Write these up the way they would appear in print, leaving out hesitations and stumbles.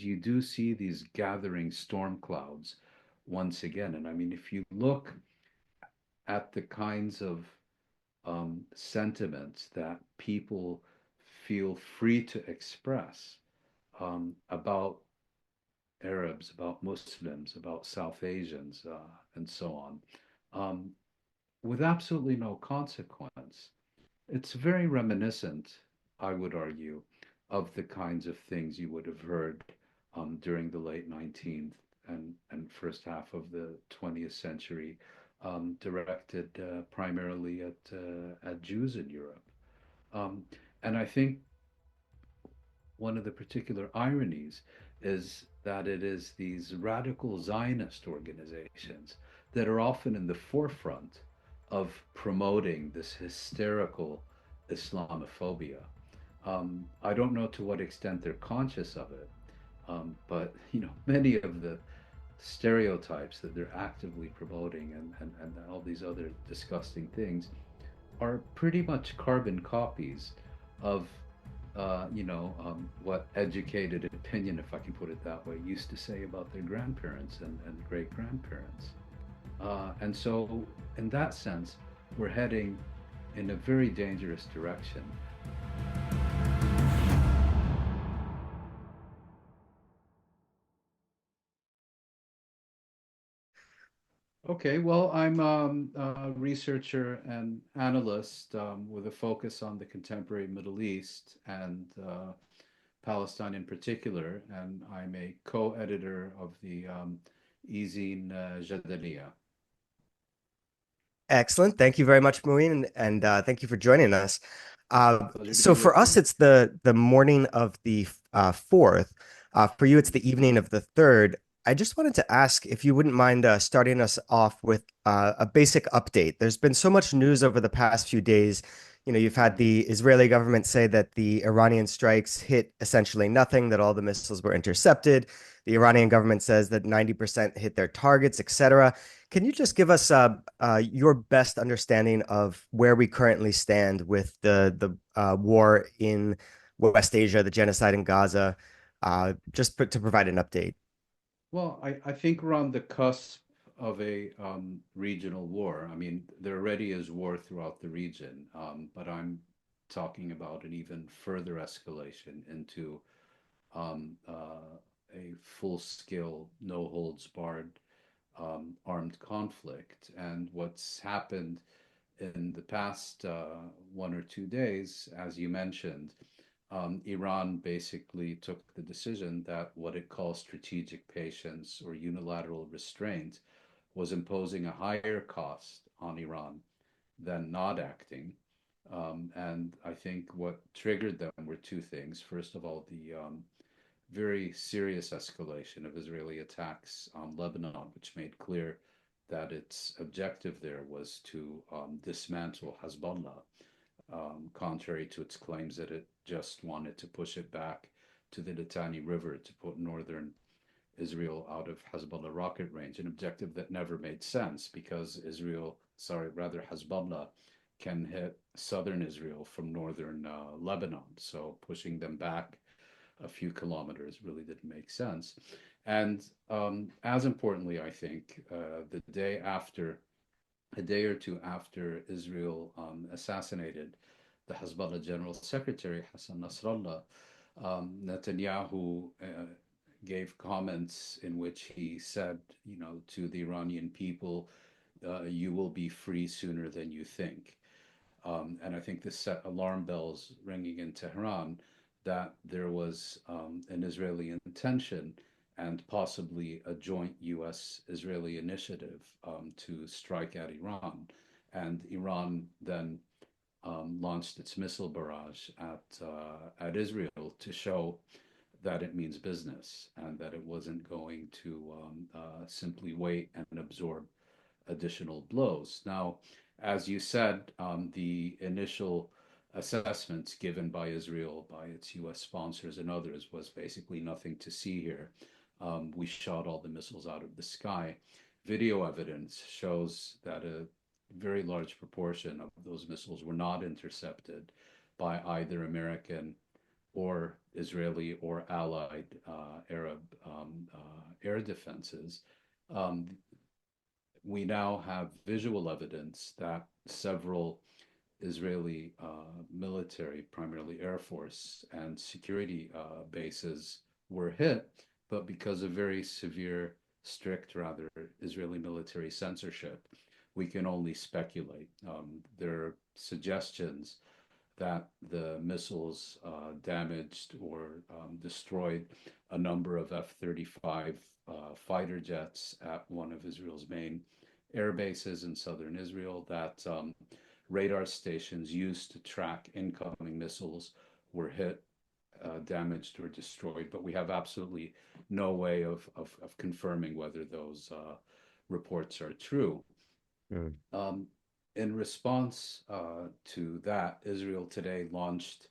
you do see these gathering storm clouds once again. And I mean, if you look at the kinds of sentiments that people feel free to express about Arabs, about Muslims, about South Asians, and so on, um, with absolutely no consequence. It's very reminiscent, I would argue, of the kinds of things you would have heard during the late 19th and first half of the 20th century, directed primarily at Jews in Europe. Um, and I think one of the particular ironies is that it is these radical Zionist organizations that are often in the forefront of promoting this hysterical Islamophobia. I don't know to what extent they're conscious of it, but many of the stereotypes that they're actively promoting and all these other disgusting things are pretty much carbon copies of what educated opinion, if I can put it that way, used to say about their grandparents and great grandparents. And so, in that sense, we're heading in a very dangerous direction. Okay, well, I'm a researcher and analyst with a focus on the contemporary Middle East and Palestine in particular, and I'm a co-editor of the Ezine Jadaliyya. Excellent. Thank you very much, Mouin, and thank you for joining us. Pleasure to So be for with us, you. it's the morning of the fourth. For you, it's the evening of the third. I just wanted to ask if you wouldn't mind starting us off with a basic update. There's been so much news over the past few days. You've had Mhm. the Israeli government say that the Iranian strikes hit essentially nothing, that all the missiles were intercepted. The Iranian government says that 90% hit their targets, etc. Can you just give us your best understanding of where we currently stand with the war in West Asia, the genocide in Gaza, to provide an update? Well, I think we're on the cusp of a regional war. I mean, there already is war throughout the region, but I'm talking about an even further escalation into a full-scale, no holds barred armed conflict. And what's happened in the past 1 or 2 days, as you mentioned, Iran basically took the decision that what it calls strategic patience or unilateral restraint was imposing a higher cost on Iran than not acting. And I think what triggered them were two things. First of all, the very serious escalation of Israeli attacks on Lebanon, which made clear that its objective there was to dismantle Hezbollah, contrary to its claims that it just wanted to push it back to the Litani River to put northern Israel out of Hezbollah rocket range, an objective that never made sense because rather Hezbollah can hit southern Israel from northern Lebanon. So pushing them back a few kilometers really didn't make sense. And as importantly, I think a day or two after Israel assassinated the Hezbollah General Secretary Hassan Nasrallah, Netanyahu gave comments in which he said, to the Iranian people, "You will be free sooner than you think." And I think this set alarm bells ringing in Tehran that there was an Israeli intention and possibly a joint US Israeli initiative to strike at Iran. And Iran then launched its missile barrage at Israel to show that it means business and that it wasn't going to simply wait and absorb additional blows. Now, as you said, the initial assessments given by Israel, by its US sponsors and others, was basically nothing to see here. We shot all the missiles out of the sky. Video evidence shows that a very large proportion of those missiles were not intercepted by either American or Israeli or allied Arab air defenses, um, we now have visual evidence that several Israeli military, primarily Air Force and security bases were hit, but because of very severe, strict, rather, Israeli military censorship, we can only speculate. There are suggestions that the missiles damaged or destroyed a number of F-35 fighter jets at one of Israel's main air bases in southern Israel, that radar stations used to track incoming missiles were hit, damaged, or destroyed. But we have absolutely no way of confirming whether those reports are true. Mm. Um, in response to that, Israel today launched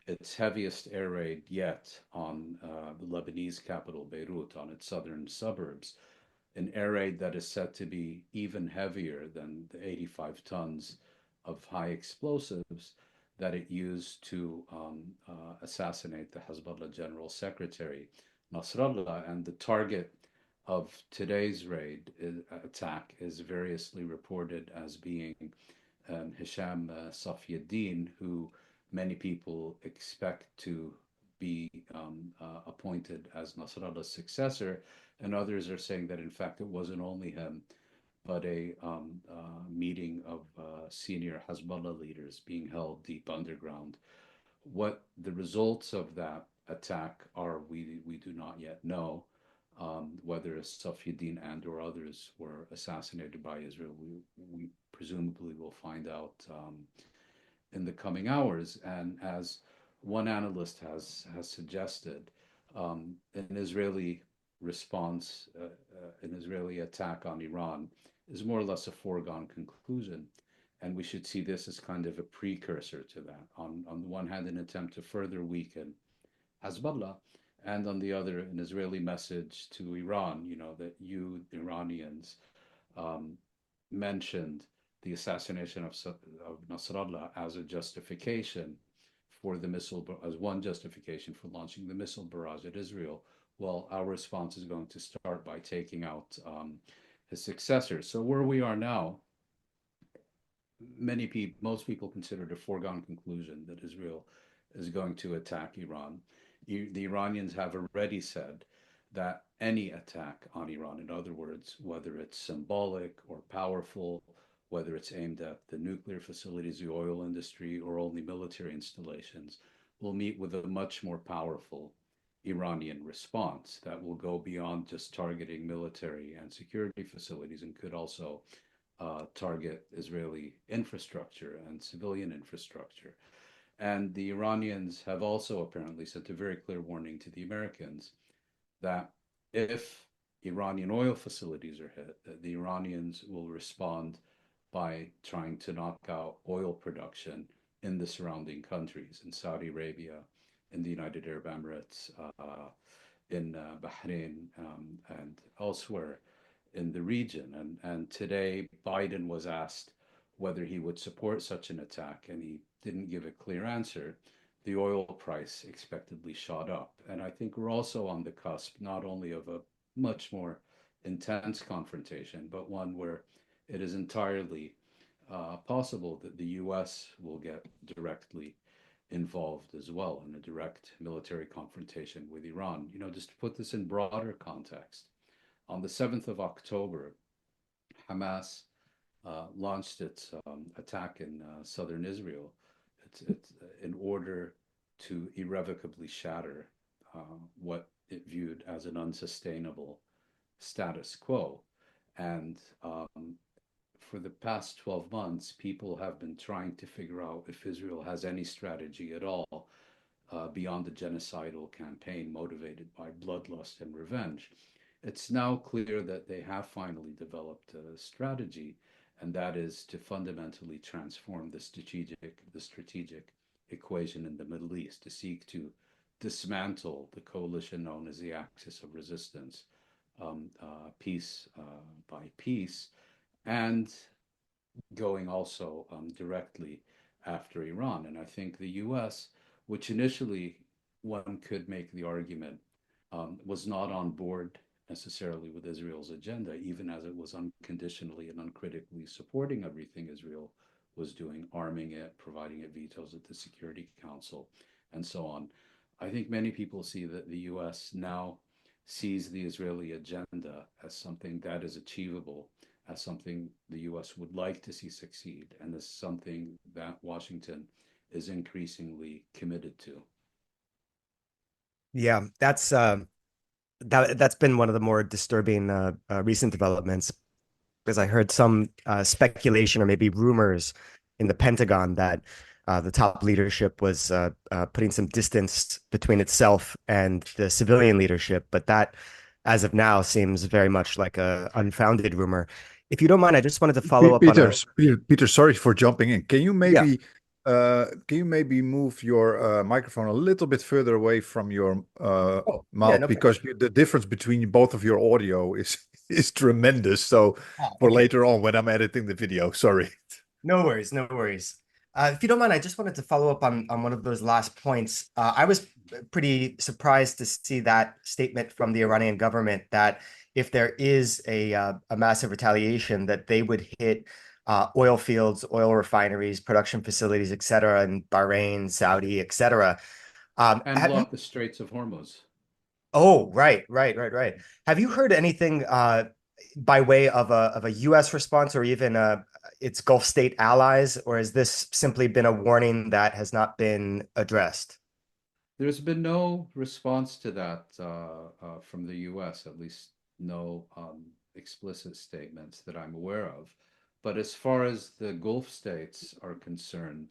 its heaviest air raid yet on the Lebanese capital, Beirut, on its southern suburbs, an air raid that is said to be even heavier than the 85 tons of high explosives that it used to assassinate the Hezbollah General Secretary, Nasrallah. And the target of today's attack is variously reported as being Hisham Safieddin, who many people expect to be appointed as Nasrallah's successor, and others are saying that in fact it wasn't only him, but a meeting of senior Hezbollah leaders being held deep underground. What the results of that attack are, we do not yet know. Whether Safieddin and or others were assassinated by Israel, we presumably will find out in the coming hours. And as one analyst has suggested, an Israeli response, an Israeli attack on Iran is more or less a foregone conclusion. And we should see this as kind of a precursor to that. On the one hand, an attempt to further weaken Hezbollah, and on the other, an Israeli message to Iran, that you Iranians um, mentioned the assassination of Nasrallah as a justification for the missile, as one justification for launching the missile barrage at Israel. Well, our response is going to start by taking out his successor. So where we are now, most people consider it a foregone conclusion that Israel is going to attack Iran. The Iranians have already said that any attack on Iran, in other words, whether it's symbolic or powerful, whether it's aimed at the nuclear facilities, the oil industry, or only military installations, will meet with a much more powerful Iranian response that will go beyond just targeting military and security facilities and could also target Israeli infrastructure and civilian infrastructure. And the Iranians have also apparently sent a very clear warning to the Americans that if Iranian oil facilities are hit, the Iranians will respond by trying to knock out oil production in the surrounding countries, in Saudi Arabia, in the United Arab Emirates, in Bahrain, and elsewhere in the region. And today, Biden was asked whether he would support such an attack, and he didn't give a clear answer. The oil price expectedly shot up. And I think we're also on the cusp not only of a much more intense confrontation, but one where it is entirely possible that the US will get directly involved as well in a direct military confrontation with Iran. Just to put this in broader context, on the 7th of October, Hamas launched its attack in southern Israel. It's in order to irrevocably shatter what it viewed as an unsustainable status quo. And for the past 12 months, people have been trying to figure out if Israel has any strategy at all beyond the genocidal campaign motivated by bloodlust and revenge. It's now clear that they have finally developed a strategy, and that is to fundamentally transform the strategic equation in the Middle East, to seek to dismantle the coalition known as the Axis of Resistance, piece by piece, and going also directly after Iran. And I think the U.S., which initially one could make the argument, was not on board necessarily with Israel's agenda, even as it was unconditionally and uncritically supporting everything Israel was doing, arming it, providing it vetoes at the Security Council, and so on. I think many people see that the US now sees the Israeli agenda as something that is achievable, as something the US would like to see succeed, and as something that Washington is increasingly committed to. Yeah, that's been one of the more disturbing recent developments, because I heard some speculation or maybe rumors in the Pentagon that the top leadership was putting some distance between itself and the civilian leadership, but that, as of now, seems very much like a unfounded rumor. If you don't mind, I just wanted to follow up on Peter, a Peter, sorry for jumping in. yeah. Can you maybe move your microphone a little bit further away from your Oh, yeah, mouth, no problem. because the difference between both of your audio is is tremendous. So Ah, for okay. later on when I'm editing the video, sorry. No worries, no worries. If you don't mind, I just wanted to follow up on one of those last points. I was pretty surprised to see that statement from the Iranian government that if there is a massive retaliation, that they would hit oil fields, oil refineries, production facilities, et cetera, in Bahrain, Saudi, et cetera. And Have you block the Straits of Hormuz. Oh, right. Have you heard anything by way of a U.S. response, or even its Gulf state allies, or has this simply been a warning that has not been addressed? There's been no response to that from the US, at least no explicit statements that I'm aware of. But as far as the Gulf states are concerned,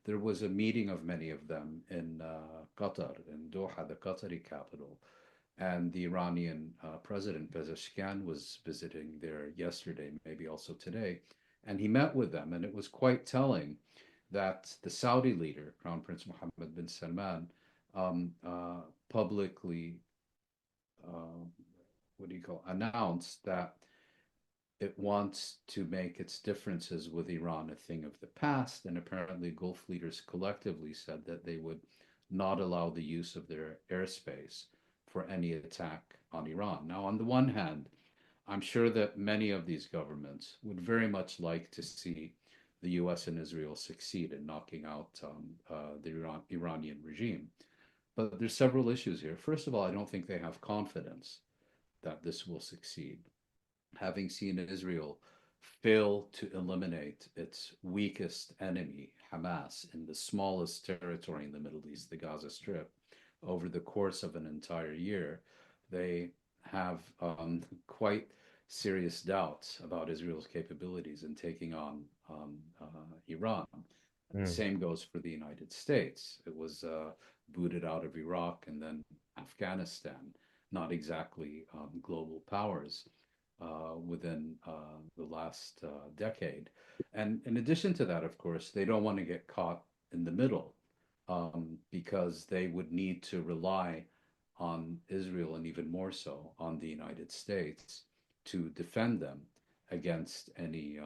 there was a meeting of many of them in Qatar, in Doha, the Qatari capital. And the Iranian President Pezeshkian was visiting there yesterday, maybe also today. And he met with them, and it was quite telling that the Saudi leader, Crown Prince Mohammed bin Salman, publicly, uh, what do you call, announced that it wants to make its differences with Iran a thing of the past. And apparently, Gulf leaders collectively said that they would not allow the use of their airspace for any attack on Iran. Now, on the one hand, I'm sure that many of these governments would very much like to see the US and Israel succeed in knocking out the Iranian regime. But there's several issues here. First of all, I don't think they have confidence that this will succeed. Having seen Israel fail to eliminate its weakest enemy, Hamas, in the smallest territory in the Middle East, the Gaza Strip, over the course of an entire year, they have quite serious doubts about Israel's capabilities in taking on Iran. The Mm. same goes for the United States. It was booted out of Iraq and then Afghanistan, not exactly global powers within the last decade. And in addition to that, of course, they don't want to get caught in the middle because they would need to rely on Israel and even more so on the United States to defend them against any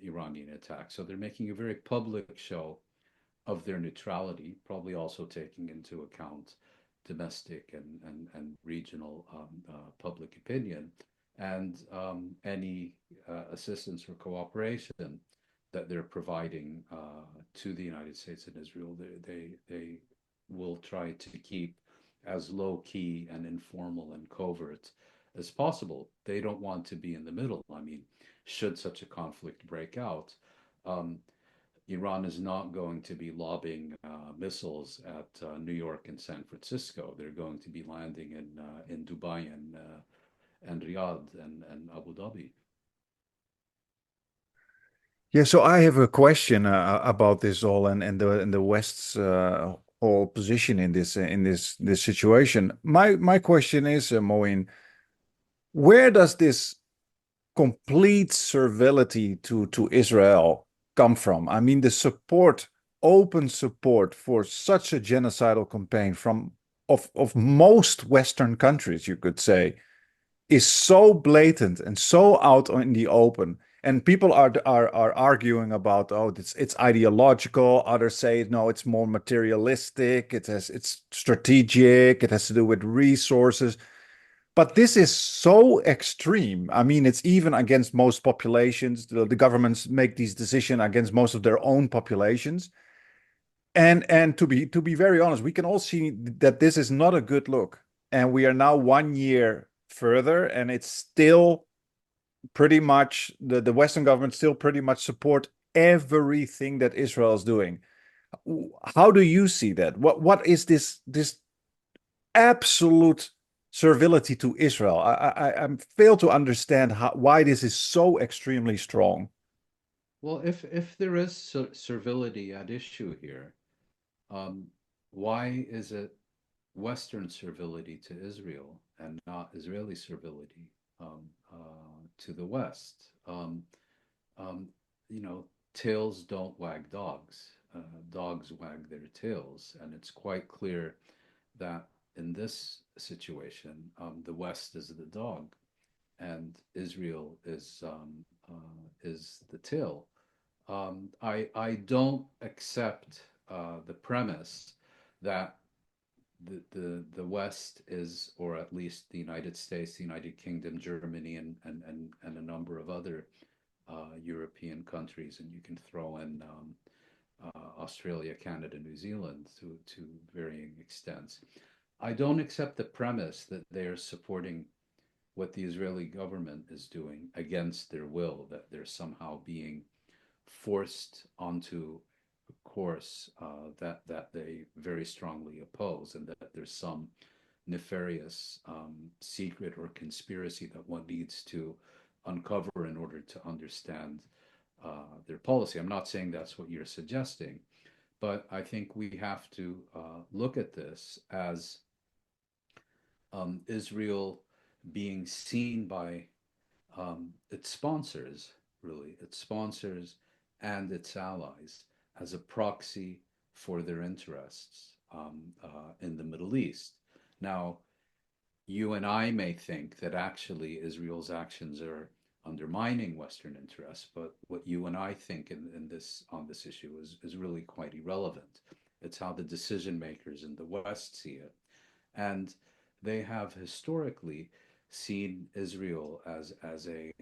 Iranian attack. So they're making a very public show of their neutrality, probably also taking into account domestic and regional public opinion and any assistance or cooperation that they're providing to the United States and Israel. They will try to keep as low key and informal and covert as possible. They don't want to be in the middle. I mean, should such a conflict break out, um, Iran is not going to be lobbing missiles at New York and San Francisco. They're going to be landing in Dubai and Riyadh and Abu Dhabi. Yeah, so I have a question about this all, and the West's whole position in this situation. My question is, Moin, where does this complete servility to Israel come from? I mean, the support, open support for such a genocidal campaign from of most Western countries, you could say, is so blatant and so out in the open. And people are arguing about, oh, it's ideological. Others say no, it's more materialistic. It's strategic. It has to do with resources. But this is so extreme. I mean, it's even against most populations. The governments make these decisions against most of their own populations. And to be very honest, we can all see that this is not a good look. And we are now 1 year further, and it's still pretty much the Western government still pretty much support everything that Israel is doing. How do you see that? What is this absolute servility to Israel? I fail to understand why this is so extremely strong. Well, if there is servility at issue here, um, why is it Western servility to Israel and not Israeli servility to the West? Um, you know, tails don't wag dogs. Dogs wag their tails, and it's quite clear that in this situation, the West is the dog, and Israel is the tail. I don't accept the premise that the West is, or at least the United States, the United Kingdom, Germany, and a number of other European countries, and you can throw in Australia, Canada, New Zealand to varying extents. I don't accept the premise that they are supporting what the Israeli government is doing against their will, that they're somehow being forced onto a course that they very strongly oppose, and that there's some nefarious secret or conspiracy that one needs to uncover in order to understand their policy. I'm not saying that's what you're suggesting, but I think we have to look at this as Israel being seen by its sponsors, really, its sponsors and its allies as a proxy for their interests in the Middle East. Now, you and I may think that actually Israel's actions are undermining Western interests, but what you and I think in this on this issue is really quite irrelevant. It's how the decision makers in the West see it. And they have historically seen Israel as a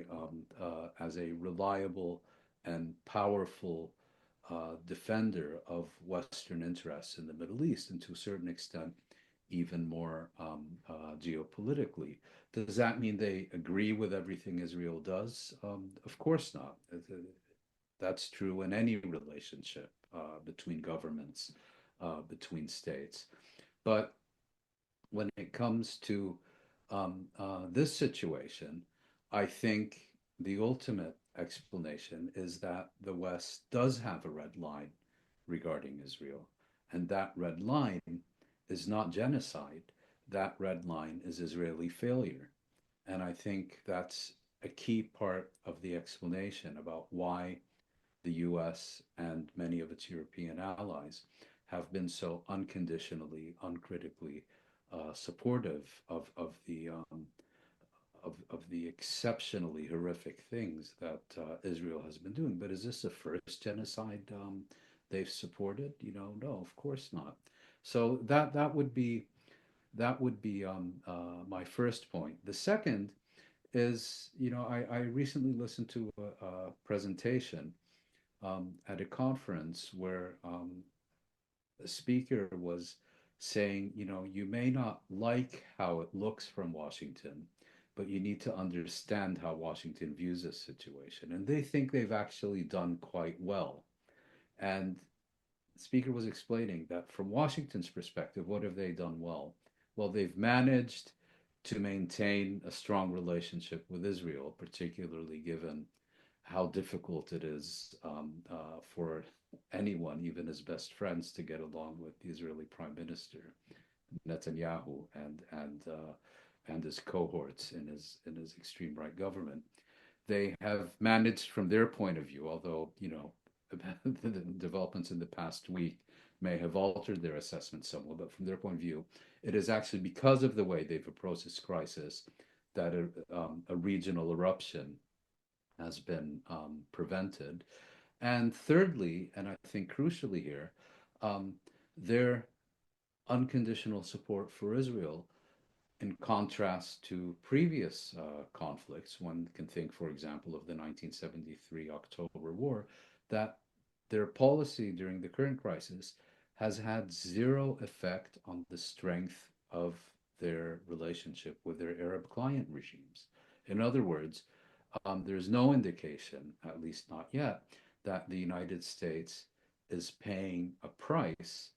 reliable and powerful defender of Western interests in the Middle East, and to a certain extent, even more geopolitically. Does that mean they agree with everything Israel does? Of course not. That's true in any relationship between governments, between states. But when it comes to this situation, I think the ultimate explanation is that the West does have a red line regarding Israel. And that red line is not genocide. That red line is Israeli failure. And I think that's a key part of the explanation about why the US and many of its European allies have been so unconditionally, uncritically supportive of the exceptionally horrific things that Israel has been doing. But is this the first genocide they've supported? No, of course not. So that would be my first point. The second is, I recently listened to a presentation at a conference where the speaker was saying, you may not like how it looks from Washington, but you need to understand how Washington views this situation. And they think they've actually done quite well. And the speaker was explaining that from Washington's perspective, what have they done well? Well, they've managed to maintain a strong relationship with Israel, particularly given how difficult it is for anyone, even his best friends, to get along with the Israeli Prime Minister Netanyahu and his cohorts in his extreme right government. They have managed, from their point of view, although the developments in the past week may have altered their assessment somewhat, but from their point of view, it is actually because of the way they've approached this crisis that a regional eruption has been prevented. And thirdly, and I think crucially here, um, their unconditional support for Israel, in contrast to previous conflicts. One can think, for example, of the 1973 October War, that their policy during the current crisis has had zero effect on the strength of their relationship with their Arab client regimes. In other words, there's no indication, at least not yet, that the United States is paying a price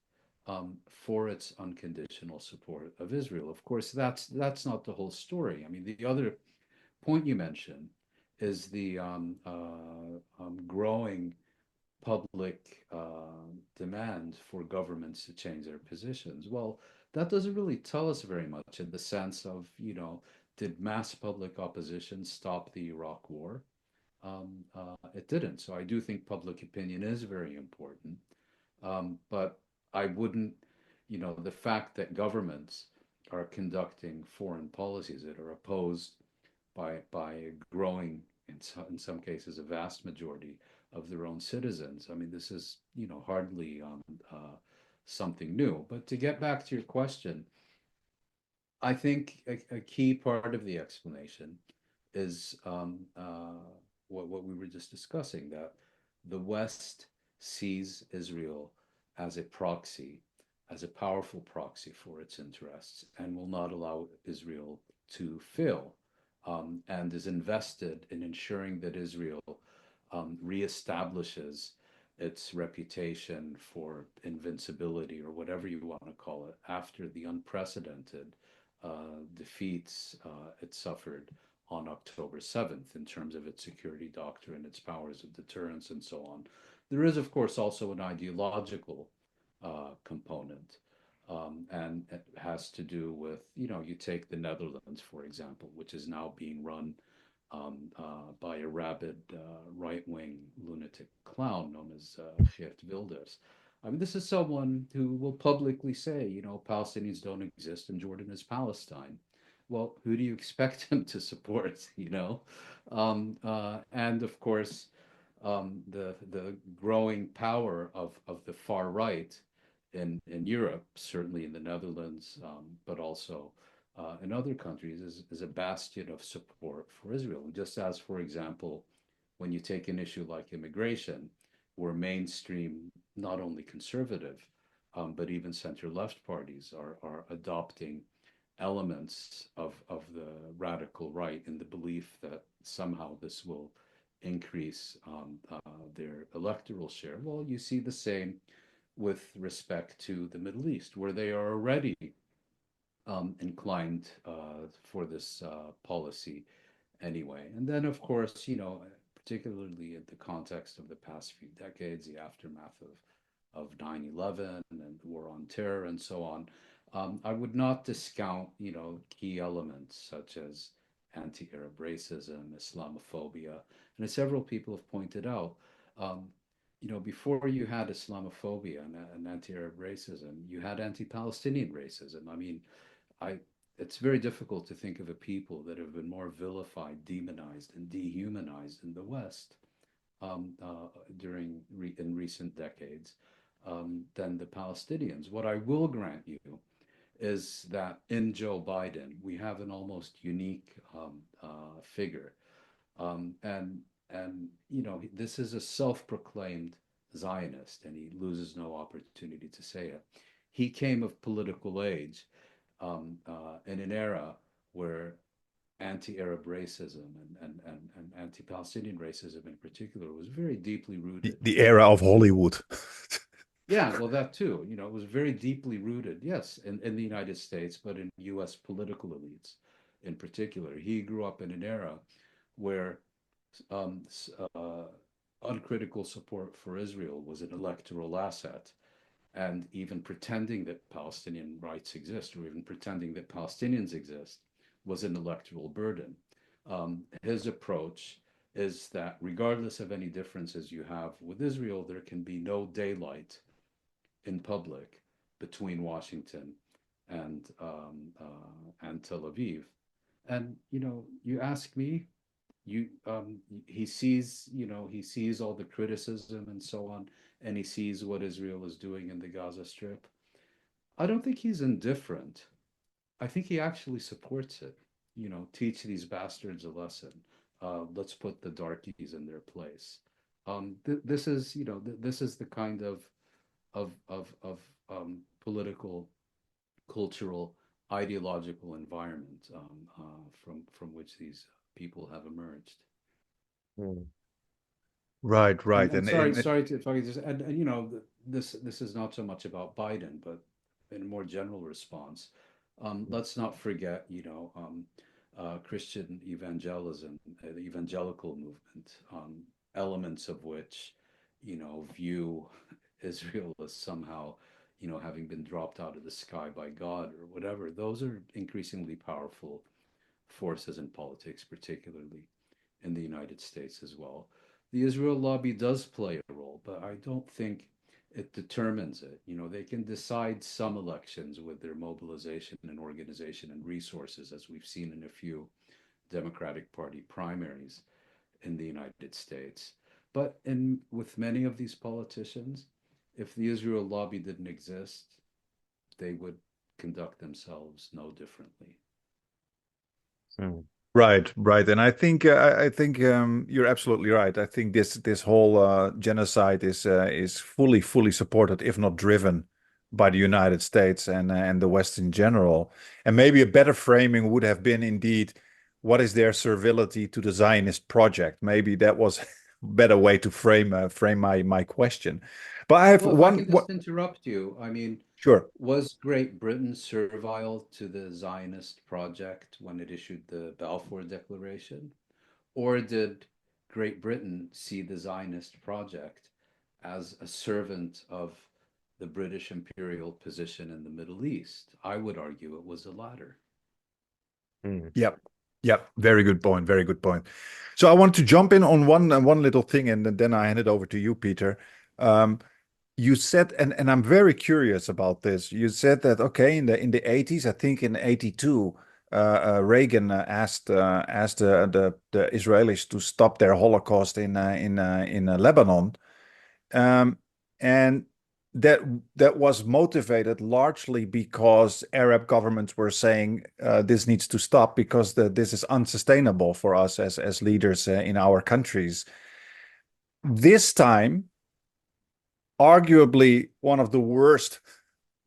for its unconditional support of Israel. Of course, that's not the whole story. I mean, the other point you mentioned is the growing public demand for governments to change their positions. Well, that doesn't really tell us very much in the sense of, did mass public opposition stop the Iraq War? It didn't. So I do think public opinion is very important. But I wouldn't, the fact that governments are conducting foreign policies that are opposed by a growing, in some cases, a vast majority of their own citizens. I mean, this is, hardly something new. But to get back to your question, I think a key part of the explanation is what we were just discussing, that the West sees Israel as a proxy, as a powerful proxy for its interests, and will not allow Israel to fail, and is invested in ensuring that Israel reestablishes its reputation for invincibility, or whatever you want to call it, after the unprecedented defeats it suffered on October 7th in terms of its security doctrine, its powers of deterrence, and so on. There is, of course, also an ideological component. And it has to do with, you take the Netherlands, for example, which is now being run by a rabid right-wing lunatic clown known as Geert Wilders. I mean, this is someone who will publicly say, Palestinians don't exist and Jordan is Palestine. Well, who do you expect him to support, And of course, the growing power of the far right in Europe, certainly in the Netherlands, but also in other countries, is a bastion of support for Israel. And just as, for example, when you take an issue like immigration, where mainstream, not only conservative, but even center-left parties are adopting elements of the radical right in the belief that somehow this will increase their electoral share. Well, you see the same with respect to the Middle East, where they are already inclined for this policy anyway. And then, of course, particularly in the context of the past few decades, the aftermath of 9/11 and the war on terror and so on, I would not discount, key elements such as anti-Arab racism, Islamophobia, and as several people have pointed out, before you had Islamophobia and anti-Arab racism, you had anti-Palestinian racism. I mean, I it's very difficult to think of a people that have been more vilified, demonized, and dehumanized in the West in recent decades than the Palestinians. What I will grant you is that in Joe Biden we have an almost unique figure, and this is a self-proclaimed Zionist, and he loses no opportunity to say it. He came of political age in an era where anti-Arab racism and anti-Palestinian racism in particular was very deeply rooted. The era of Hollywood. Yeah, well, that too. It was very deeply rooted, yes, in the United States, but in US political elites in particular. He grew up in an era where um, uncritical support for Israel was an electoral asset. And even pretending that Palestinian rights exist, or even pretending that Palestinians exist, was an electoral burden. His approach is that regardless of any differences you have with Israel, there can be no daylight in public between Washington and Tel Aviv. And you ask me, you he sees, he sees all the criticism and so on, and he sees what Israel is doing in the Gaza Strip. I don't think he's indifferent. I think he actually supports it. Teach these bastards a lesson. Let's put the darkies in their place. This is, this is the kind of political, cultural, ideological environment from which these people have emerged. Mm. Right, right. And sorry to, if I could just, and this is not so much about Biden, but in a more general response, let's not forget, Christian evangelism, the evangelical movement, elements of which, view Israel as somehow, having been dropped out of the sky by God or whatever. Those are increasingly powerful forces in politics, particularly in the United States as well. The Israel lobby does play a role, but I don't think it determines it. They can decide some elections with their mobilization and organization and resources, as we've seen in a few Democratic Party primaries in the United States. But with many of these politicians, if the Israel lobby didn't exist, they would conduct themselves no differently. Mm. Right, right, and I think you're absolutely right. I think this whole genocide is fully supported, if not driven, by the United States and the West in general. And maybe a better framing would have been indeed, what is their servility to the Zionist project? Maybe that was a better way to frame my question. But I have Well, if I one. can just interrupt you, I mean, Sure. was Great Britain servile to the Zionist project when it issued the Balfour Declaration? Or did Great Britain see the Zionist project as a servant of the British imperial position in the Middle East? I would argue it was the latter. Mm. Yep. Yep. Very good point. Very good point. So I want to jump in on one little thing, and then I hand it over to you, Peter. Um, you said, and I'm very curious about this. You said that okay, in the 80s, I think in 82, Reagan asked the Israelis to stop their Holocaust in Lebanon, um, and that that was motivated largely because Arab governments were saying this needs to stop because this is unsustainable for us as leaders in our countries. This time, arguably one of the worst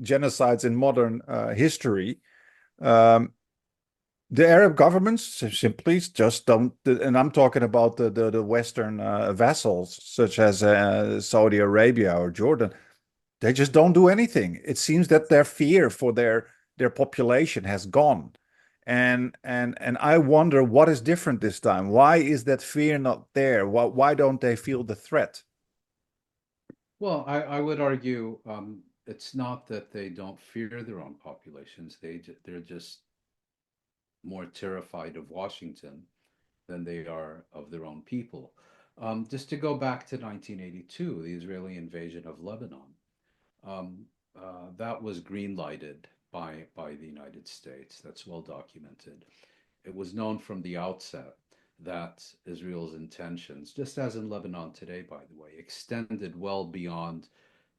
genocides in modern history. Um, the Arab governments simply just don't, and I'm talking about the Western vassals such as Saudi Arabia or Jordan. They just don't do anything. It seems that their fear for their population has gone. And I wonder what is different this time. Why is that fear not there? Why don't they feel the threat? Well, I would argue it's not that they don't fear their own populations. They're just more terrified of Washington than they are of their own people. Just to go back to 1982, the Israeli invasion of Lebanon, um, that was green lighted by the United States. That's well documented. It was known from the outset that Israel's intentions, just as in Lebanon today, by the way, extended well beyond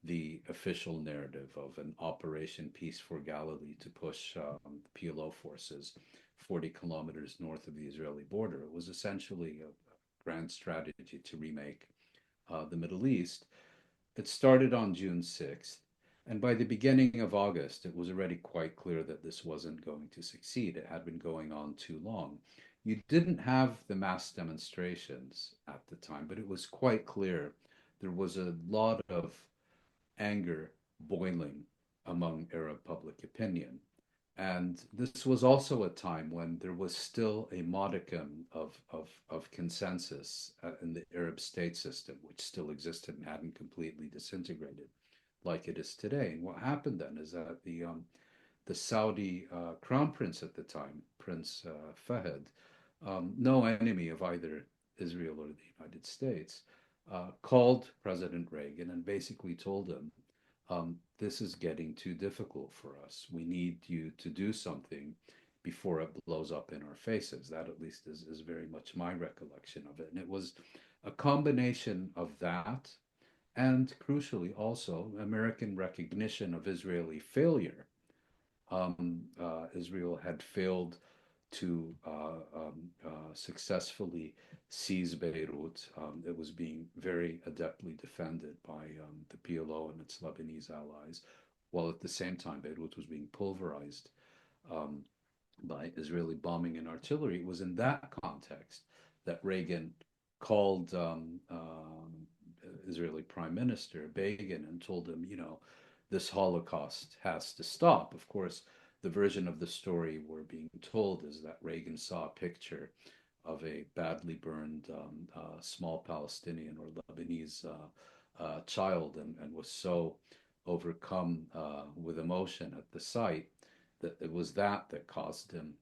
the official narrative of an Operation Peace for Galilee to push PLO forces 40 kilometers north of the Israeli border. It was essentially a grand strategy to remake the Middle East. It started on June 6th. And by the beginning of August, it was already quite clear that this wasn't going to succeed. It had been going on too long. You didn't have the mass demonstrations at the time, but it was quite clear there was a lot of anger boiling among Arab public opinion. And this was also a time when there was still a modicum of consensus in the Arab state system, which still existed and hadn't completely disintegrated like it is today. And what happened then is that the Saudi crown prince at the time, Prince Fahd, no enemy of either Israel or the United States, called President Reagan and basically told him, this is getting too difficult for us. We need you to do something before it blows up in our faces. That at least is very much my recollection of it. And it was a combination of that and crucially also American recognition of Israeli failure. Israel had failed to successfully seize Beirut. It was being very adeptly defended by the PLO and its Lebanese allies, while at the same time Beirut was being pulverized um, by Israeli bombing and artillery. It was in that context that Reagan called Israeli Prime Minister Begin and told him, this Holocaust has to stop. Of course, the version of the story we're being told is that Reagan saw a picture of a badly burned small Palestinian or Lebanese child and was so overcome with emotion at the sight that it was that caused him,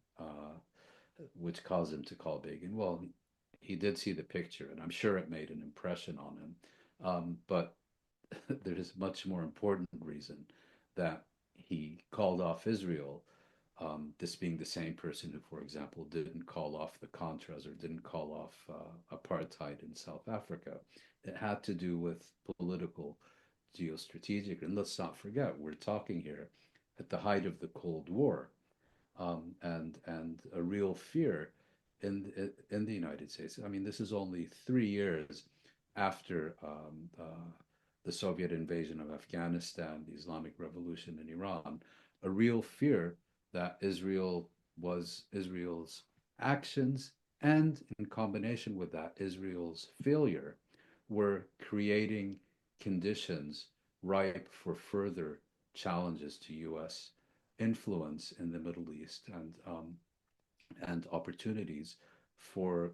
which caused him to call Begin. Well, he did see the picture, and I'm sure it made an impression on him. But there is much more important reason that he called off Israel. This being the same person who, for example, didn't call off the Contras or didn't call off apartheid in South Africa. It had to do with political, geostrategic, and let's not forget, we're talking here at the height of the Cold War, and a real fear in the United States. I mean, this is only 3 years after the Soviet invasion of Afghanistan, the Islamic Revolution in Iran, a real fear that Israel's actions and in combination with that, Israel's failure were creating conditions ripe for further challenges to U.S. influence in the Middle East and opportunities for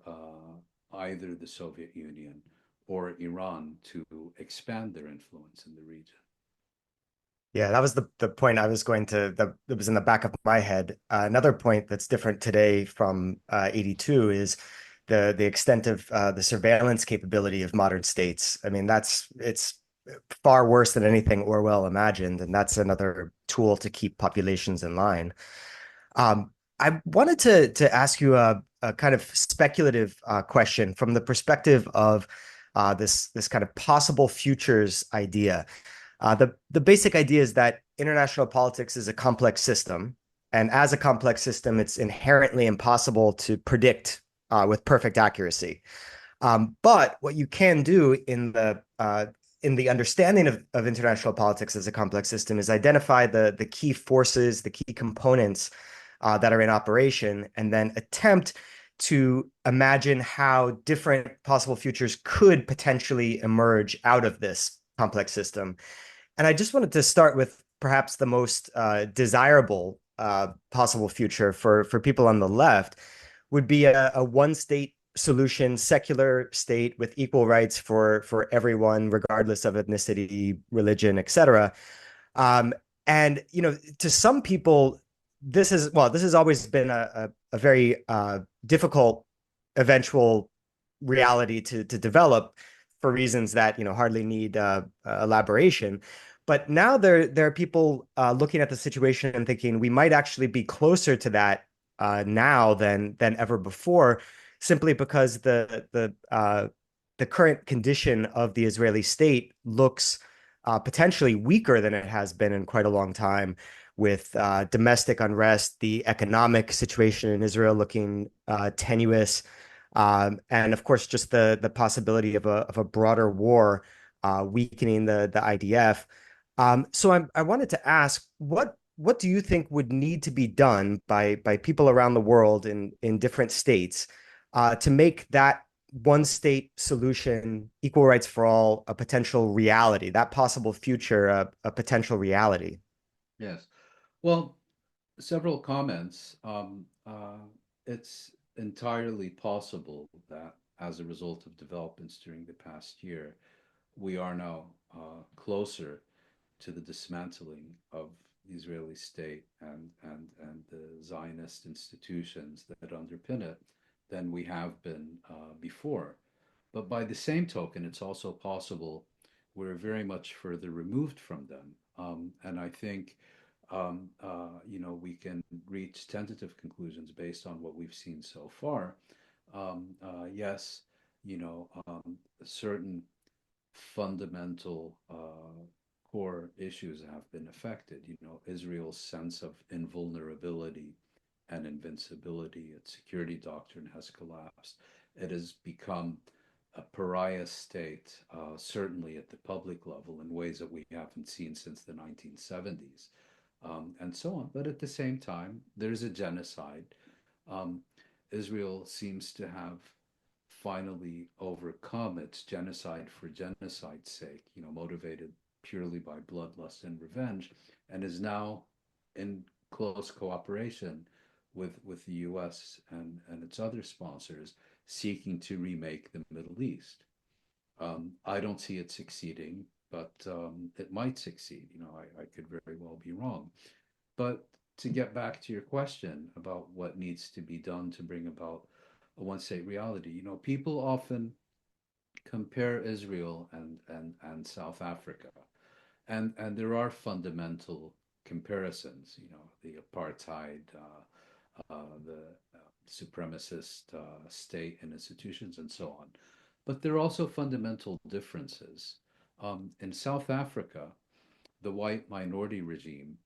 either the Soviet Union or Iran to expand their influence in the region. Yeah, that was the point I was going to, that was in the back of my head. Another point that's different today from 82 is the extent of the surveillance capability of modern states. I mean, it's far worse than anything Orwell imagined, and that's another tool to keep populations in line. I wanted to ask you a kind of speculative question from the perspective of this kind of possible futures idea. The basic idea is that international politics is a complex system, and as a complex system, it's inherently impossible to predict with perfect accuracy. But what you can do in the understanding of international politics as a complex system is identify the key forces, the key components that are in operation, and then attempt to imagine how different possible futures could potentially emerge out of this complex system. And I just wanted to start with perhaps the most desirable possible future for people on the left would be a one-state solution, secular state with equal rights for everyone, regardless of ethnicity, religion, etc. And to some people, this has always been a very difficult eventual reality to develop for reasons that hardly need elaboration. But now there are people looking at the situation and thinking we might actually be closer to that now than ever before, simply because the current condition of the Israeli state looks potentially weaker than it has been in quite a long time, with domestic unrest, the economic situation in Israel looking tenuous, and of course, just the possibility of a broader war weakening the IDF. So I wanted to ask, what do you think would need to be done by people around the world in different states to make that one state solution, equal rights for all, a potential reality, that possible future, a potential reality? Yes. Well, several comments. It's entirely possible that as a result of developments during the past year, we are now closer to the dismantling of the Israeli state and the Zionist institutions that underpin it than we have been before. But by the same token, it's also possible we're very much further removed from them. And I think we can reach tentative conclusions based on what we've seen so far. Yes, certain fundamental core issues have been affected. Israel's sense of invulnerability and invincibility, its security doctrine has collapsed. It has become a pariah state, certainly at the public level, in ways that we haven't seen since the 1970s, and so on. But at the same time, there's a genocide. Um, Israel seems to have finally overcome its genocide for genocide's sake, motivated purely by bloodlust and revenge, and is now in close cooperation with the US and its other sponsors seeking to remake the Middle East. I don't see it succeeding, but it might succeed. I could very well be wrong. But to get back to your question about what needs to be done to bring about a one state reality, people often compare Israel and South Africa. And there are fundamental comparisons, the apartheid, the supremacist state and institutions, and so on. But there are also fundamental differences. In South Africa, the white minority regime,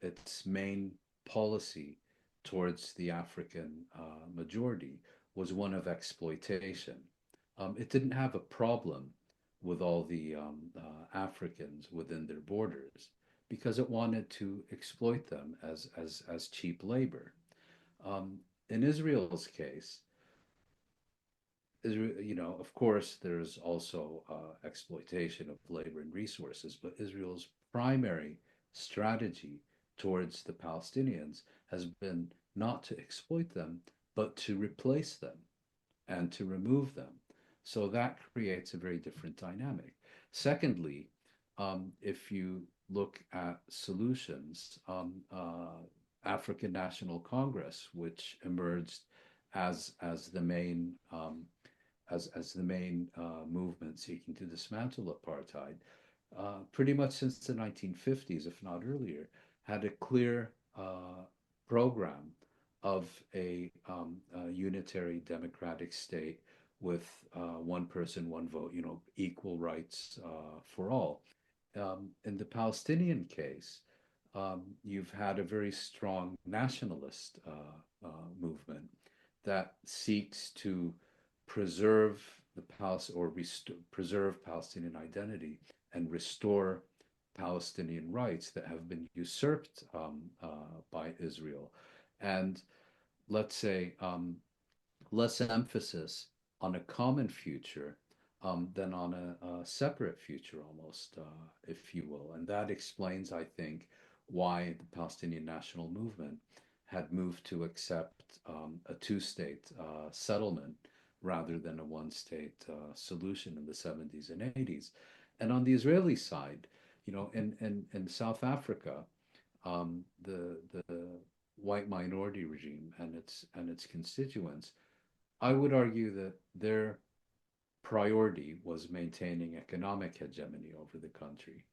its main policy towards the African majority was one of exploitation. It didn't have a problem with all the Africans within their borders because it wanted to exploit them as cheap labor. In Israel's case, Israel, of course, there's also exploitation of labor and resources, but Israel's primary strategy towards the Palestinians has been not to exploit them, but to replace them and to remove them. So that creates a very different dynamic. Secondly, if you look at solutions, African National Congress, which emerged as the main as the main movement seeking to dismantle apartheid, pretty much since the 1950s, if not earlier, had a clear program of a unitary democratic state with one person, one vote, equal rights for all. In the Palestinian case, you've had a very strong nationalist movement that seeks to preserve the preserve Palestinian identity and restore Palestinian rights that have been usurped by Israel, and let's say less emphasis on a common future than on a separate future, almost, if you will. And that explains, I think, why the Palestinian National Movement had moved to accept a two-state settlement rather than a one-state solution in the 70s and 80s. And on the Israeli side, in South Africa, the white minority regime and its constituents, I would argue that their priority was maintaining economic hegemony over the country.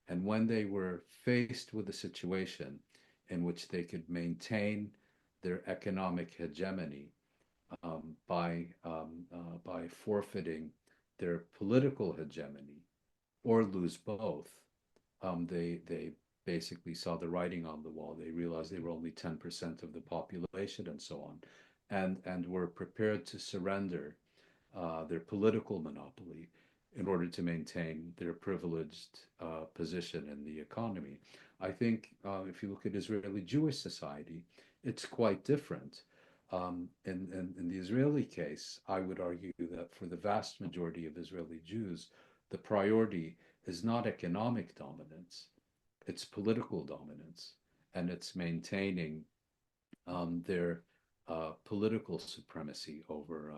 And when they were faced with a situation in which they could maintain their economic hegemony by forfeiting their political hegemony or lose both, they basically saw the writing on the wall. They realized they were only 10% of the population and so on, and were prepared to surrender their political monopoly in order to maintain their privileged position in the economy. I think if you look at Israeli Jewish society, it's quite different. In the Israeli case, I would argue that for the vast majority of Israeli Jews, the priority is not economic dominance, it's political dominance, and it's maintaining their political supremacy over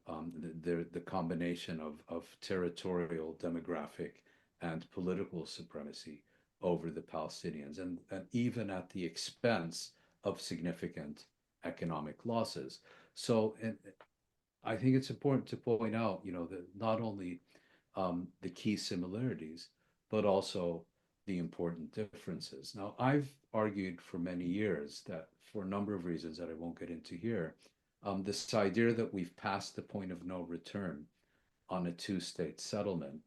the combination of territorial, demographic, and political supremacy over the Palestinians, and even at the expense of significant economic losses. So, and I think it's important to point out, that not only the key similarities, but also the important differences. Now, I've argued for many years that for a number of reasons that I won't get into here, this idea that we've passed the point of no return on a two-state settlement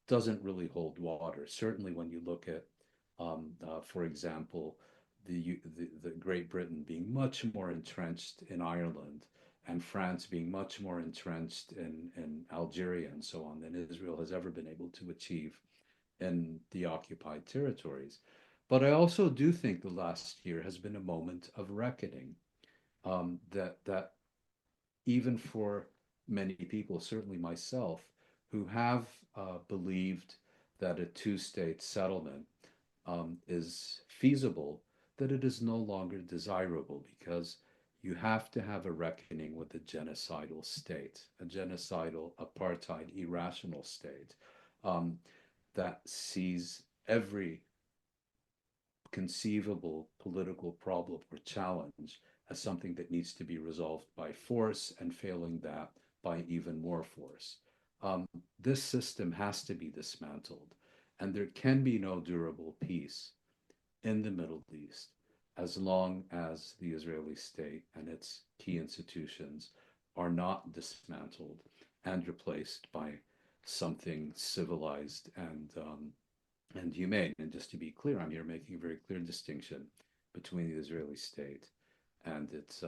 doesn't really hold water. Certainly, when you look at, for example, the Great Britain being much more entrenched in Ireland and France being much more entrenched in Algeria and so on than Israel has ever been able to achieve in the occupied territories. But I also do think the last year has been a moment of reckoning, that even for many people, certainly myself, who have believed that a two-state settlement is feasible, that it is no longer desirable because you have to have a reckoning with a genocidal state, a genocidal, apartheid, irrational state um, that sees every conceivable political problem or challenge as something that needs to be resolved by force, and failing that, by even more force. This system has to be dismantled, and there can be no durable peace in the Middle East as long as the Israeli state and its key institutions are not dismantled and replaced by something civilized and humane. And just to be clear, I'm here making a very clear distinction between the Israeli state and its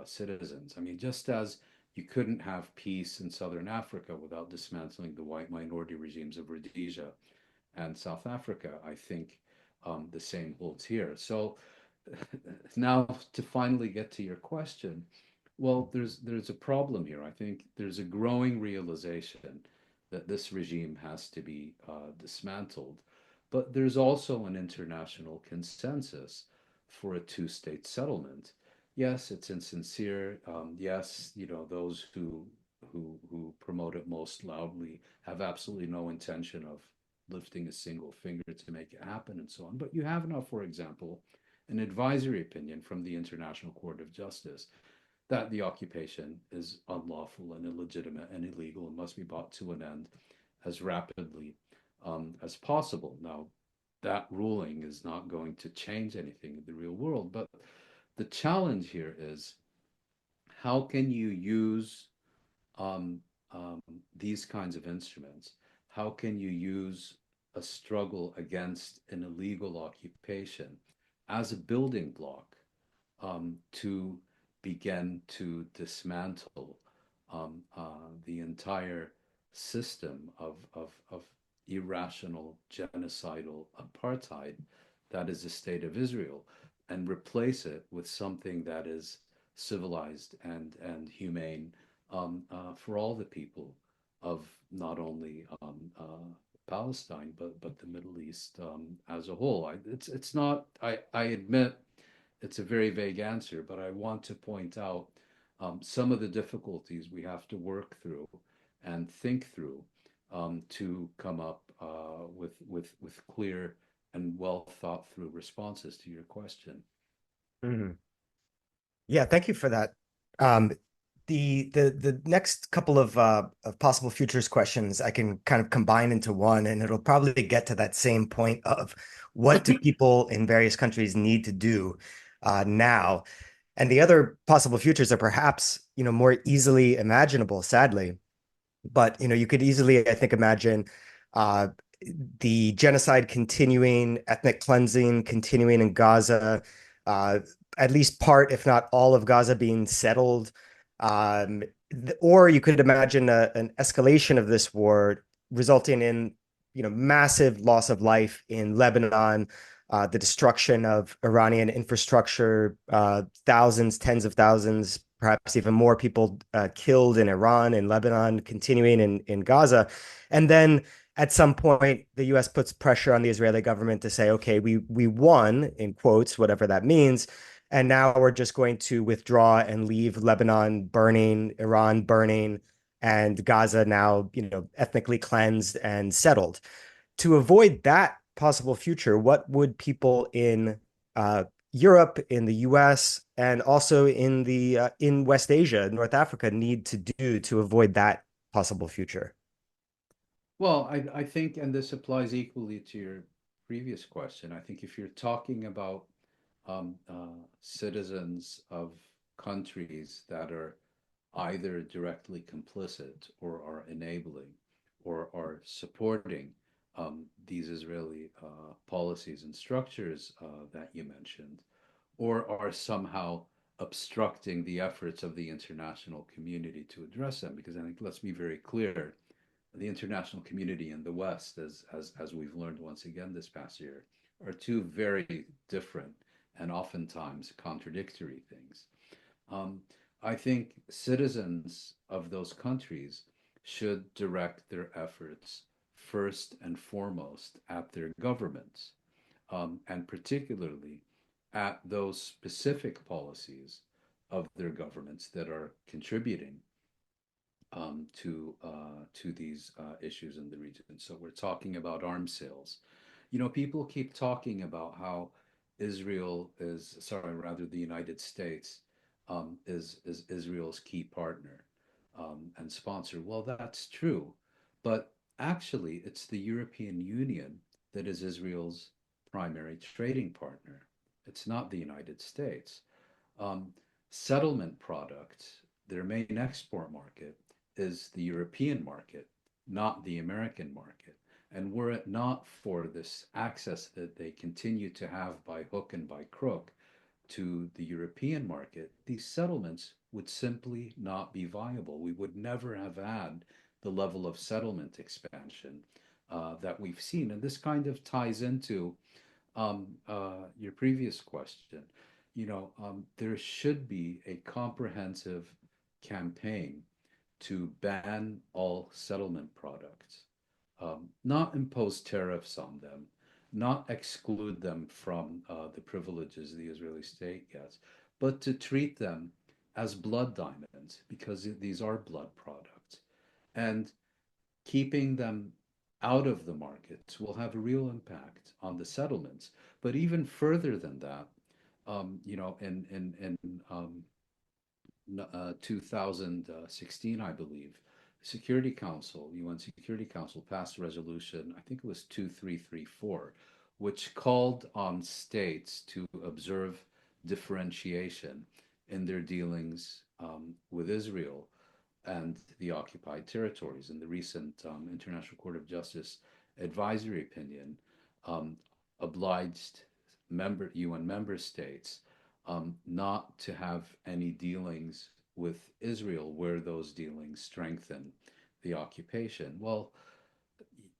citizens. I mean, just as you couldn't have peace in Southern Africa without dismantling the white minority regimes of Rhodesia and South Africa, I think the same holds here. So now to finally get to your question, well, there's a problem here. I think there's a growing realization that this regime has to be dismantled, but there's also an international consensus for a two-state settlement. Yes, it's insincere. Yes, those who promote it most loudly have absolutely no intention of lifting a single finger to make it happen and so on. But you have now, for example, an advisory opinion from the International Court of Justice that the occupation is unlawful and illegitimate and illegal and must be brought to an end as rapidly as possible. Now, that ruling is not going to change anything in the real world, but the challenge here is how can you use um, um, these kinds of instruments? How can you use a struggle against an illegal occupation as a building block to begin to dismantle the entire system of irrational, genocidal apartheid that is the state of Israel, and replace it with something that is civilized and humane for all the people of not only Palestine but the Middle East as a whole. It's not. I admit it's a very vague answer, but I want to point out some of the difficulties we have to work through and think through to come up with clear and well thought through responses to your question. Mhm. Yeah, thank you for that. The next couple of possible futures questions I can kind of combine into one, and it'll probably get to that same point of what do people in various countries need to do now? And the other possible futures are perhaps, more easily imaginable, sadly. But, you could easily, I think, imagine uh, the genocide continuing, ethnic cleansing continuing in Gaza, uh, at least part, if not all of Gaza being settled. Um, or you could imagine an escalation of this war resulting in, massive loss of life in Lebanon, the destruction of Iranian infrastructure, thousands, tens of thousands, perhaps even more people killed in Iran and Lebanon, continuing in Gaza. And then at some point, the U.S. puts pressure on the Israeli government to say, okay, we won, in quotes, whatever that means. And now we're just going to withdraw and leave Lebanon burning, Iran burning, and Gaza now, ethnically cleansed and settled. To avoid that possible future, what would people in Europe, in the US, and also in West Asia, North Africa need to do to avoid that possible future? Well, I think, and this applies equally to your previous question, I think if you're talking about citizens of countries that are either directly complicit or are enabling or are supporting these Israeli policies and structures that you mentioned, or are somehow obstructing the efforts of the international community to address them. Because I think, let's be very clear, the international community in the West, as we've learned once again this past year, are two very different and oftentimes contradictory things. Um, I think citizens of those countries should direct their efforts first and foremost at their governments, and particularly at those specific policies of their governments that are contributing to these issues in the region. So we're talking about arms sales. You know, people keep talking about how Israel is, sorry, rather the United States is Israel's key partner and sponsor. Well, that's true, but actually, it's the European Union that is Israel's primary trading partner. It's not the United States. Um, Settlement products, their main export market, is the European market, not the American market. And were it not for this access that they continue to have by hook and by crook to the European market, these settlements would simply not be viable. We would never have had the level of settlement expansion that we've seen. And this kind of ties into your previous question. You know, there should be a comprehensive campaign to ban all settlement products, not impose tariffs on them, not exclude them from the privileges the Israeli state gets, but to treat them as blood diamonds because these are blood products. And keeping them out of the markets will have a real impact on the settlements. But even further than that, you know, in 2016, I believe, Security Council, UN Security Council passed a resolution, I think it was 2334, which called on states to observe differentiation in their dealings with Israel and the occupied territories. In the recent International Court of Justice advisory opinion, um, obliged UN member states not to have any dealings with Israel where those dealings strengthen the occupation. Well,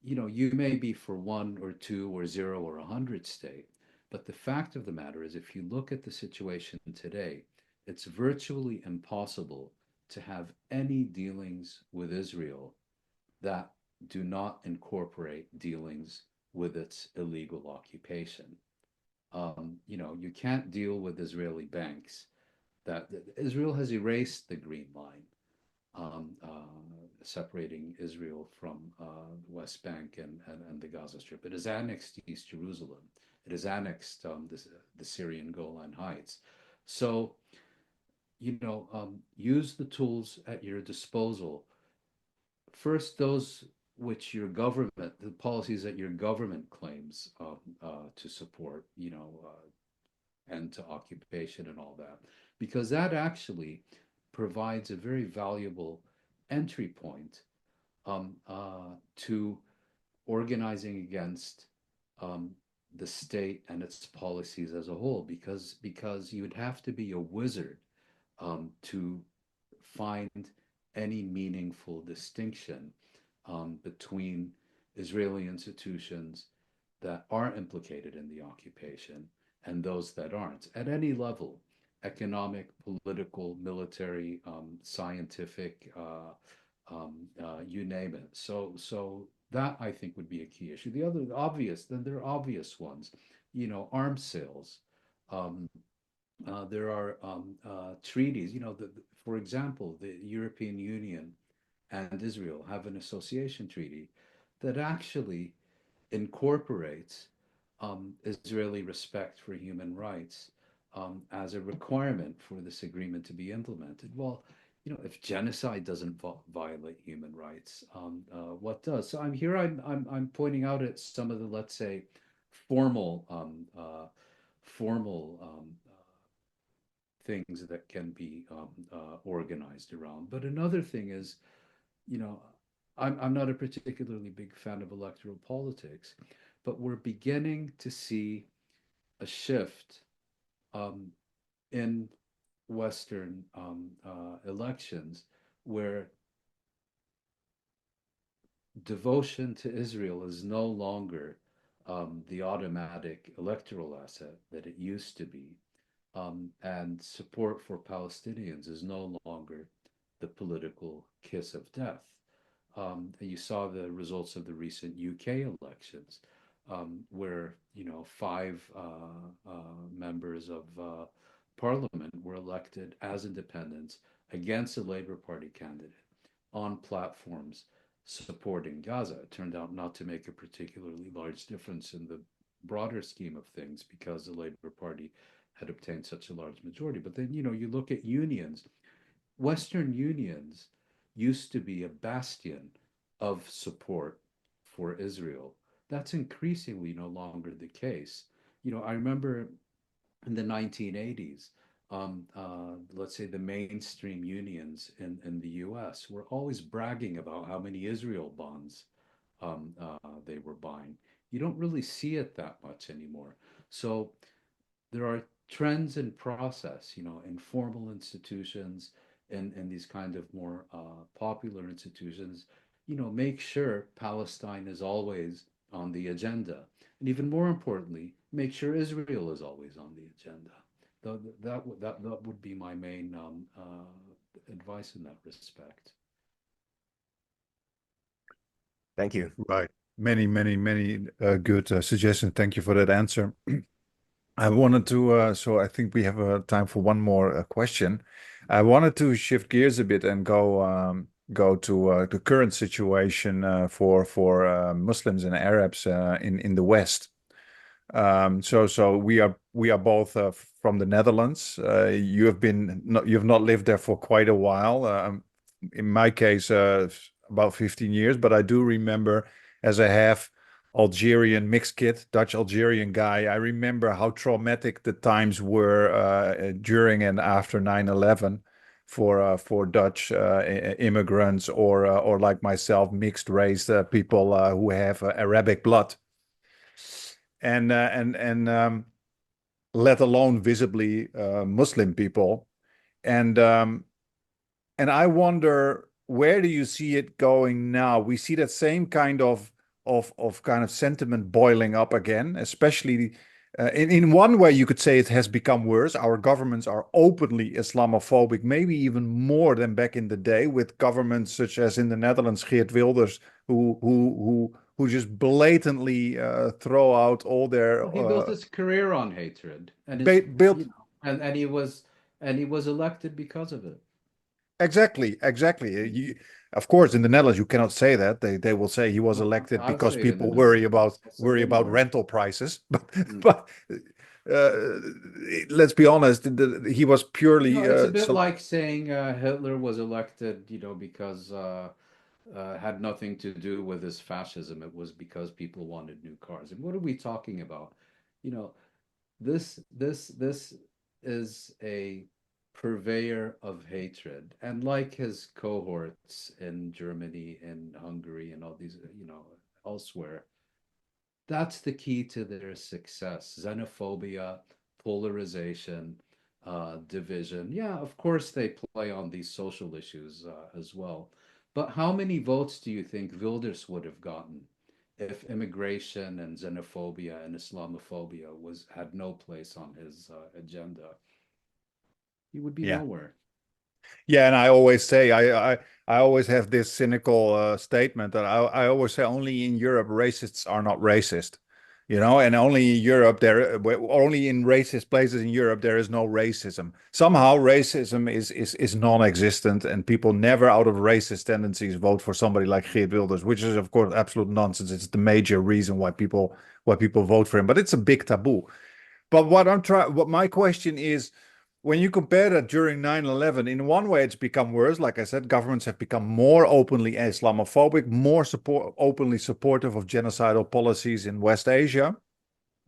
you know, you may be for one or two or zero or 100 state, but the fact of the matter is, if you look at the situation today, it's virtually impossible to have any dealings with Israel that do not incorporate dealings with its illegal occupation. You know, you can't deal with Israeli banks. That Israel has erased the green line separating Israel from the West Bank and the Gaza Strip. It has annexed East Jerusalem. It has annexed the Syrian Golan Heights. So, you know, use the tools at your disposal. First, those which your government, the policies that your government claims to support, you know, end to occupation and all that, because that actually provides a very valuable entry point to organizing against the state and its policies as a whole, because you would have to be a wizard to find any meaningful distinction between Israeli institutions that are implicated in the occupation and those that aren't at any level: economic, political, military, scientific, you name it. So that, I think, would be a key issue. The other obvious, then there are obvious ones, you know, arms sales. Um, there are treaties, you know, for example, the European Union and Israel have an association treaty that actually incorporates Israeli respect for human rights as a requirement for this agreement to be implemented. Well, you know, if genocide doesn't violate human rights, what does? So I'm pointing out at some of the, let's say, formal formal things that can be organized around. But another thing is, you know, I'm not a particularly big fan of electoral politics, but we're beginning to see a shift um, in Western elections where devotion to Israel is no longer the automatic electoral asset that it used to be. And support for Palestinians is no longer the political kiss of death. You saw the results of the recent UK elections, where five members of parliament were elected as independents against a Labour Party candidate on platforms supporting Gaza. It turned out not to make a particularly large difference in the broader scheme of things because the Labour Party had obtained such a large majority. But then, you look at unions. Western unions used to be a bastion of support for Israel. That's increasingly no longer the case. I remember in the 1980s, let's say the mainstream unions in the US were always bragging about how many Israel bonds they were buying. You don't really see it that much anymore. So there are trends in process, in formal institutions and these kind of more popular institutions, make sure Palestine is always on the agenda. And even more importantly, make sure Israel is always on the agenda. That would be my main advice in that respect. Thank you. Right. Many, many, many good suggestions. Thank you for that answer. I wanted to, so I think we have time for one more question. I wanted to shift gears a bit and go to the current situation for Muslims and Arabs in the West. So we are both from the Netherlands. You've not lived there for quite a while. In my case, about 15 years, but I do remember as a half Algerian mixed kid, Dutch Algerian guy. I remember how traumatic the times were during and after 9/11 for Dutch immigrants or like myself, mixed race people who have Arabic blood, and let alone visibly Muslim people, and I wonder, where do you see it going now? We see that same kind of sentiment boiling up again, especially in one way you could say it has become worse. Our governments are openly Islamophobic, maybe even more than back in the day, with governments such as in the Netherlands, Geert Wilders, who just blatantly throw out all their Well, he built his career on hatred, and built. and he was elected because of it. Exactly. Of course, in the Netherlands, you cannot say that. They will say he was Well, elected I'll because say it in the people worry Netherlands. about Limburg. rental prices. But Mm. but let's be honest, he was purely It's a bit like saying Hitler was elected, because had nothing to do with his fascism. It was because people wanted new cars. And what are we talking about? You know, this is a purveyor of hatred, and like his cohorts in Germany and Hungary and all these, elsewhere, that's the key to their success. Xenophobia, polarization, division. Yeah, of course they play on these social issues as well. But how many votes do you think Wilders would have gotten if immigration and xenophobia and Islamophobia had no place on his agenda? He would be yeah. nowhere. Yeah, and I always say I always have this cynical statement that I always say only in Europe racists are not racist, and only in Europe only in racist places in Europe there is no racism. Somehow racism is non-existent, and people never out of racist tendencies vote for somebody like Geert Wilders, which is of course absolute nonsense. It's the major reason why people vote for him, but it's a big taboo. But what my question is, when you compare that during 9/11, in one way it's become worse. Like I said, governments have become more openly Islamophobic, more openly supportive of genocidal policies in West Asia.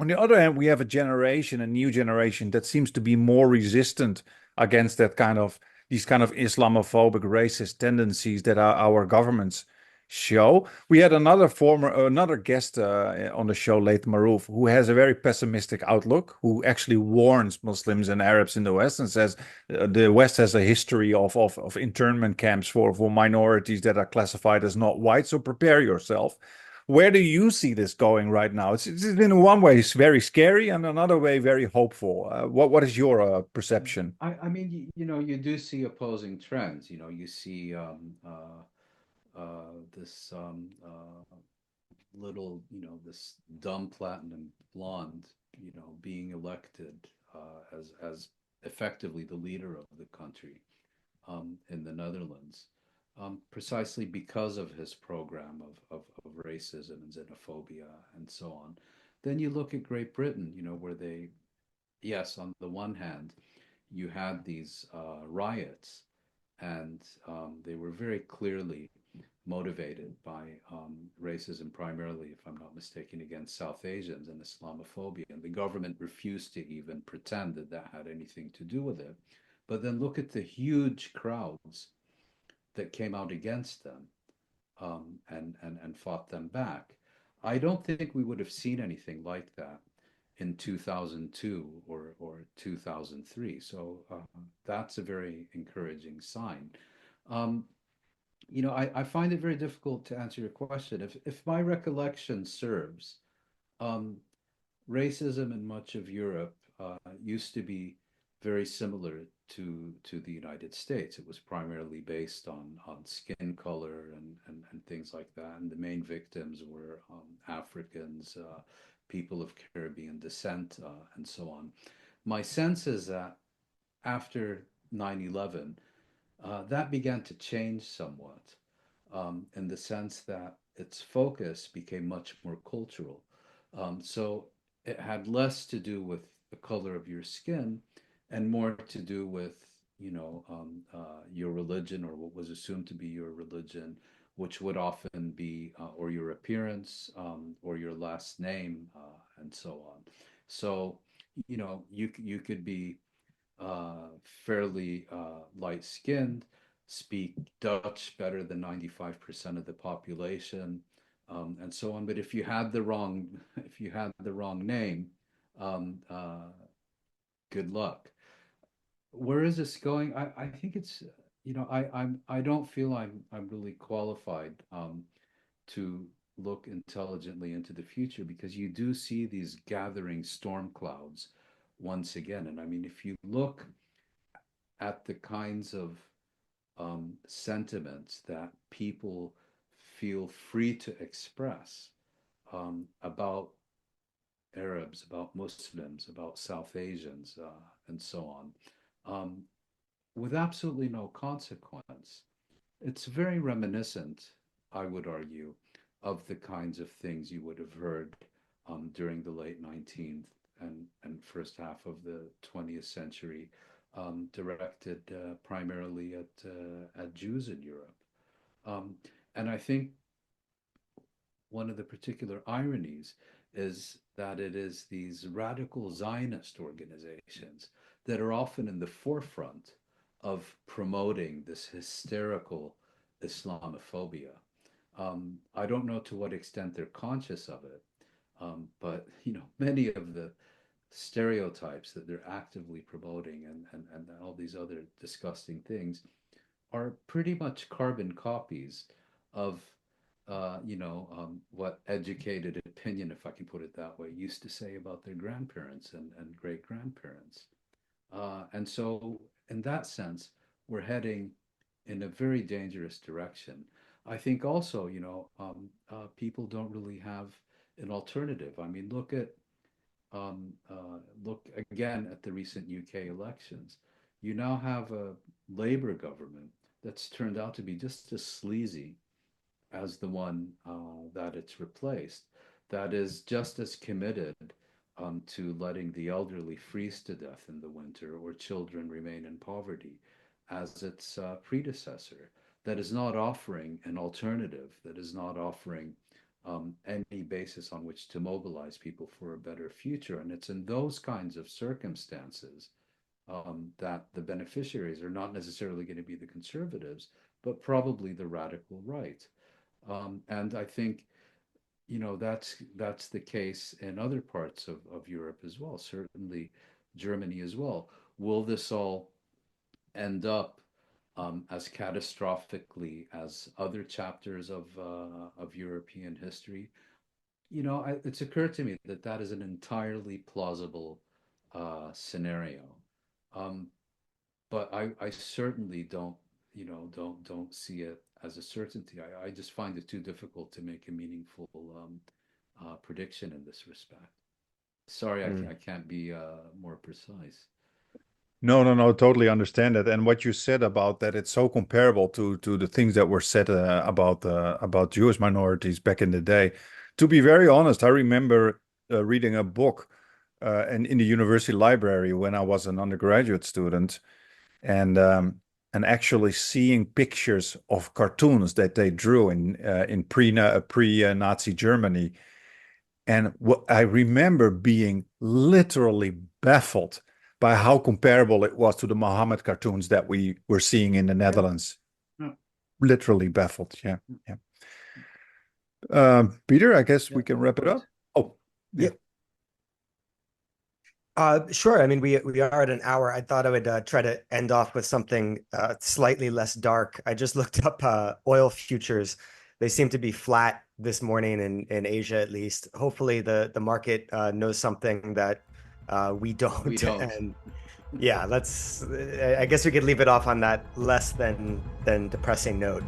On the other hand, we have a new generation that seems to be more resistant against these kind of Islamophobic racist tendencies that our governments show. We had another guest on the show, late Maruf, who has a very pessimistic outlook, who actually warns Muslims and Arabs in the West and says the West has a history of internment camps for minorities that are classified as not white. So prepare yourself. Where do you see this going right now? It's in one way it's very scary, and another way very hopeful. What is your perception? I mean, you do see opposing trends. You see this little, this dumb platinum blonde, being elected as effectively the leader of the country in the Netherlands, precisely because of his program of racism and xenophobia and so on. Then you look at Great Britain, where yes, on the one hand, you had these riots, and they were very clearly motivated by racism, primarily, if I'm not mistaken, against South Asians and Islamophobia. And the government refused to even pretend that that had anything to do with it. But then look at the huge crowds that came out against them, and fought them back. I don't think we would have seen anything like that in 2002 or 2003. So that's a very encouraging sign. Um, I find it very difficult to answer your question. If my recollection serves, um, racism in much of Europe used to be very similar to the United States. It was primarily based on skin color and things like that. And the main victims were Africans, people of Caribbean descent, and so on. My sense is that after 9/11, that began to change somewhat, in the sense that its focus became much more cultural. So it had less to do with the color of your skin and more to do with, your religion, or what was assumed to be your religion, which would often be, or your appearance, or your last name, and so on. So, you could be fairly light skinned, speak Dutch better than 95% of the population, and so on. But if you had the wrong, if you had the wrong name, um, good luck. Where is this going? I think it's, I don't feel I'm really qualified to look intelligently into the future, because you do see these gathering storm clouds once again. And I mean, if you look at the kinds of sentiments that people feel free to express about Arabs, about Muslims, about South Asians, and so on, with absolutely no consequence. It's very reminiscent, I would argue, of the kinds of things you would have heard during the late 19th and first half of the 20th century, directed primarily at Jews in Europe. Um, and I think one of the particular ironies is that it is these radical Zionist organizations that are often in the forefront of promoting this hysterical Islamophobia. I don't know to what extent they're conscious of it, but many of the stereotypes that they're actively promoting, and all these other disgusting things, are pretty much carbon copies of what educated opinion, if I can put it that way, used to say about their grandparents and great grandparents. And so, in that sense, we're heading in a very dangerous direction. I think also, people don't really have an alternative. I mean, look again at the recent UK elections. You now have a Labour government that's turned out to be just as sleazy as the one that it's replaced, that is just as committed to letting the elderly freeze to death in the winter or children remain in poverty as its predecessor, that is not offering an alternative, that is not offering any basis on which to mobilize people for a better future. And it's in those kinds of circumstances that the beneficiaries are not necessarily going to be the conservatives, but probably the radical right. And I think, that's the case in other parts of Europe as well, certainly Germany as well. Will this all end up as catastrophically as other chapters of European history? It's occurred to me that that is an entirely plausible scenario. Um, but I certainly don't see it as a certainty. I just find it too difficult to make a meaningful prediction in this respect. Sorry, I can't be more precise. No, no, no, totally understand that. And what you said about that, it's so comparable to the things that were said about Jewish minorities back in the day. To be very honest, I remember reading a book and in the university library when I was an undergraduate student, and actually seeing pictures of cartoons that they drew in pre-Nazi Germany. And what I remember being literally baffled by how comparable it was to the Muhammad cartoons that we were seeing in the Netherlands. Yeah. Literally baffled. Yeah. Yeah. Peter, I guess we can wrap it up. Oh, yeah. Sure. I mean, we are at an hour. I thought I would try to end off with something slightly less dark. I just looked up oil futures. They seem to be flat this morning in Asia, at least. Hopefully, the market knows something that we don't. We don't. And yeah, I guess we could leave it off on that less than depressing note.